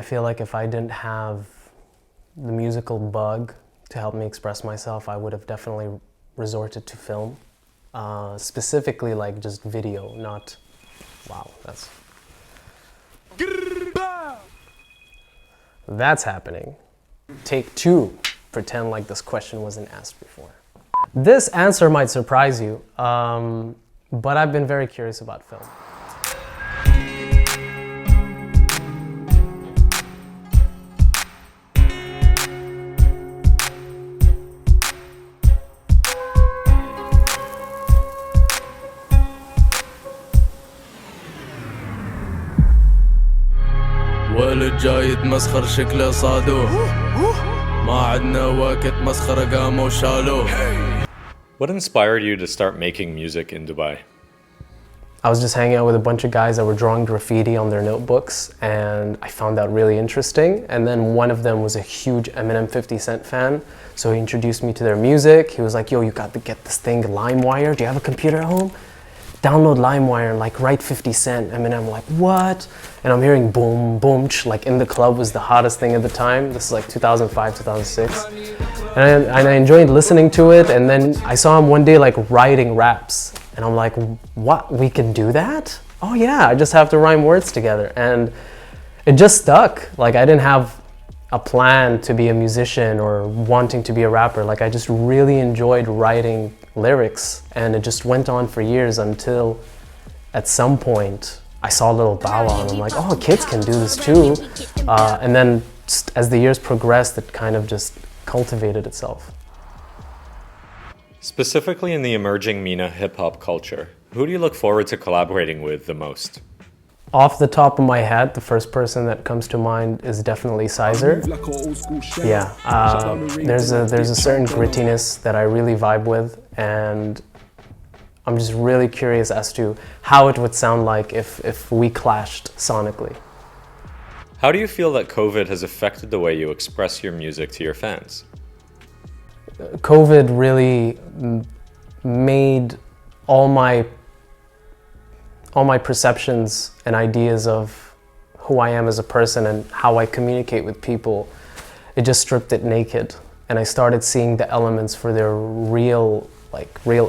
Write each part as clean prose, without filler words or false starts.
I feel like if I didn't have the musical bug to help me express myself, I would have definitely resorted to film. Specifically like just video, not, wow, that's happening. Take two, pretend like this question wasn't asked before. This answer might surprise you, but I've been very curious about film. ولد جاي يتمسخر شكله صادوه ما عدنا وقت مسخرة قاموا شالوه. What inspired you to start making music in Dubai? I was just hanging out with a bunch of guys that were drawing graffiti on their notebooks, and I found that really interesting. And then one of them was a huge Eminem 50 Cent fan, so he introduced me to their music. He was like, yo, you got to get this thing, LimeWire. Do you have a computer at home? Download LimeWire and like write 50 Cent. Eminem, like, what? And I'm hearing boom, boom, like in the club was the hottest thing at the time. This is like 2005, 2006. And I enjoyed listening to it. And then I saw him one day like writing raps. And I'm like, what, we can do that? Oh yeah, I just have to rhyme words together. And it just stuck. Like I didn't have a plan to be a musician or wanting to be a rapper. Like I just really enjoyed writing lyrics, and it just went on for years until at some point I saw a little Bow and I'm like, oh, kids can do this too. And then just as the years progressed, it kind of just cultivated itself. Specifically in the emerging MENA hip-hop culture, who do you look forward to collaborating with the most? Off the top of my head, the first person that comes to mind is definitely Sizer. Yeah, there's a certain grittiness that I really vibe with, and I'm just really curious as to how it would sound like if we clashed sonically. How do you feel that COVID has affected the way you express your music to your fans? COVID really made all my perceptions and ideas of who I am as a person and how I communicate with people, it just stripped it naked. And I started seeing the elements for their real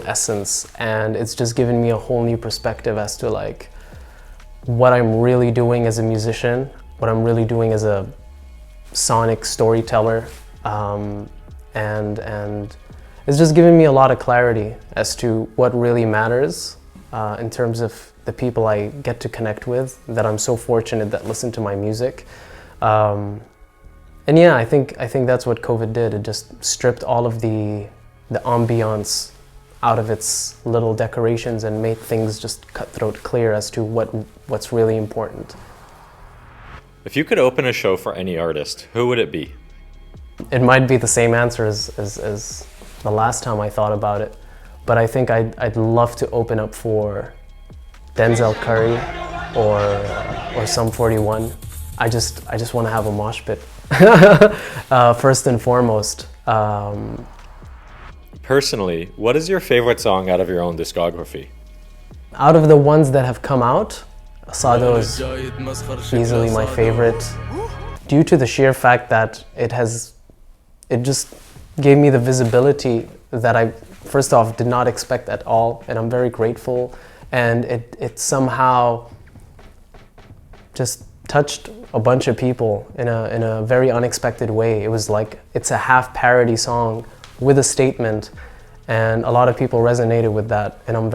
essence. And it's just given me a whole new perspective as to like what I'm really doing as a musician, what I'm really doing as a sonic storyteller. And it's just given me a lot of clarity as to what really matters in terms of the people I get to connect with, that I'm so fortunate that listen to my music. And yeah, I think that's what COVID did. It just stripped all of the ambiance out of its little decorations and made things just cutthroat clear as to what's really important. If you could open a show for any artist, who would it be? It might be the same answer as the last time I thought about it, but I think I'd love to open up for Denzel Curry or Sum 41. I just want to have a mosh pit. First and foremost. Personally, what is your favorite song out of your own discography? Out of the ones that have come out, Sado is easily my favorite, due to the sheer fact that it just gave me the visibility that I, first off, did not expect at all, and I'm very grateful. And it somehow just touched a bunch of people in a very unexpected way. It was like, it's a half parody song with a statement, and a lot of people resonated with that, and I'm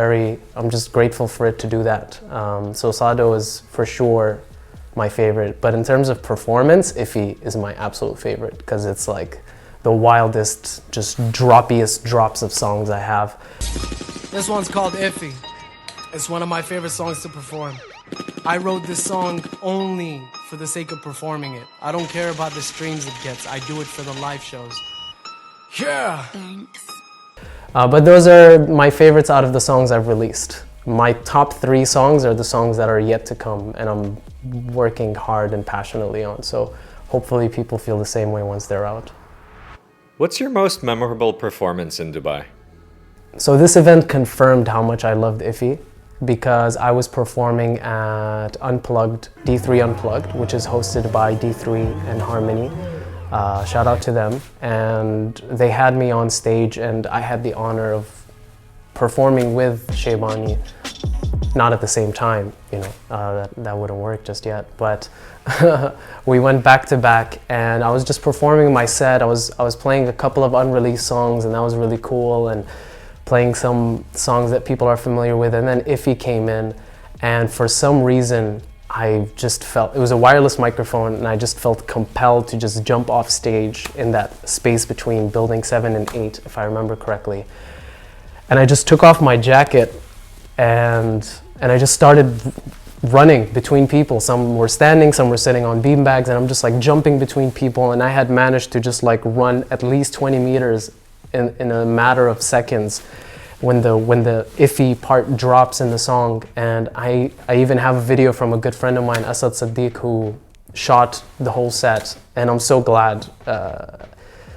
just grateful for it to do that. So Sado is for sure my favorite, but in terms of performance, Iffy is my absolute favorite, because it's like the wildest, just droppiest drops of songs I have. This one's called Iffy. It's one of my favorite songs to perform. I wrote this song only for the sake of performing it. I don't care about the streams it gets. I do it for the live shows. Yeah! Thanks. But those are my favorites out of the songs I've released. My top 3 songs are the songs that are yet to come, and I'm working hard and passionately on. So hopefully people feel the same way once they're out. What's your most memorable performance in Dubai? So this event confirmed how much I loved Iffy, because I was performing at Unplugged, D3 Unplugged, which is hosted by D3 and Harmony. Shout out to them. And they had me on stage, and I had the honor of performing with Shaybani. Not at the same time, you know, that wouldn't work just yet. But we went back to back, and I was just performing my set. I was playing a couple of unreleased songs, and that was really cool, and playing some songs that people are familiar with. And then Iffy came in, and for some reason, I just felt, it was a wireless microphone, and I just felt compelled to just jump off stage in that space between building 7 and 8, if I remember correctly. And I just took off my jacket, and I just started running between people. Some were standing, some were sitting on beanbags, and I'm just like jumping between people, and I had managed to just like run at least 20 meters in a matter of seconds when the Iffy part drops in the song. And I even have a video from a good friend of mine, Asad Siddiq, who shot the whole set, and I'm so glad.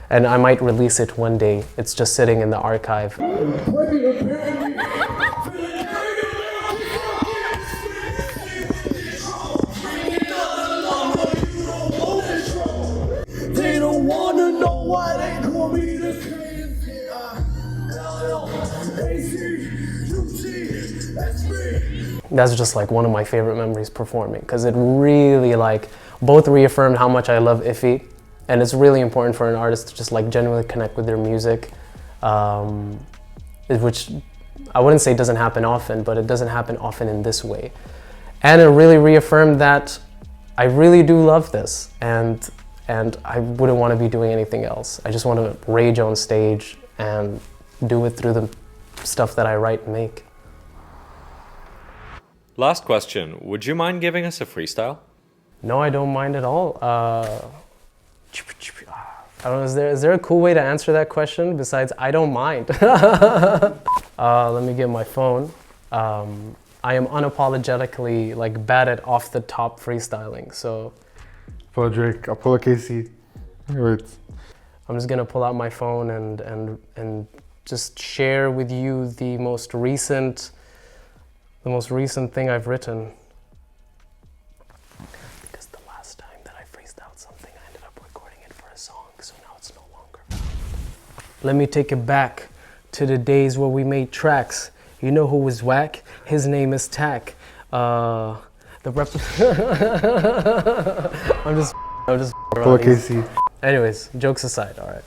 And I might release it one day. It's just sitting in the archive. They don't wanna know why they call me the That's just like one of my favorite memories performing, because it really like both reaffirmed how much I love Iffy, and it's really important for an artist to just like genuinely connect with their music, which I wouldn't say doesn't happen often, but it doesn't happen often in this way. And it really reaffirmed that I really do love this, and I wouldn't want to be doing anything else. I just want to rage on stage and do it through the stuff that I write and make. Last question, would you mind giving us a freestyle? No, I don't mind at all. I don't know, is there a cool way to answer that question besides I don't mind? Let me get my phone. I am unapologetically like bad at off the top freestyling, so. Pull a Drake, I'll pull a Casey. Wait. I'm just gonna pull out my phone and just share with you the most recent thing I've written. Because the last time that I freestyled something, I ended up recording it for a song, so now it's no longer. Let me take it back to the days where we made tracks. You know who was whack? His name is Tack. I'm just Pull a Casey. Anyways, jokes aside, all right.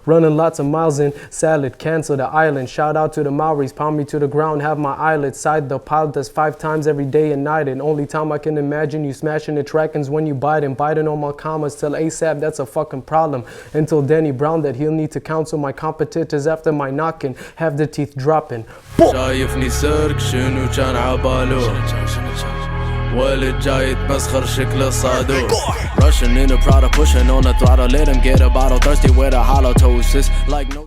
Running lots of miles in salad, cancel the island. Shout out to the Maoris, pound me to the ground, have my eyelids side the pile does 5 times every day and night. And only time I can imagine you smashing the trackings when you biting on my commas till ASAP, that's a fucking problem. Until Danny Brown that he'll need to counsel my competitors after my knocking, have the teeth dropping. شايفني سيرك شنو كان عباله والد جاي يتمسخر شكله صادوق Rushing in a Prada pushing on the throttle let him get a bottle thirsty with a hollow toast like no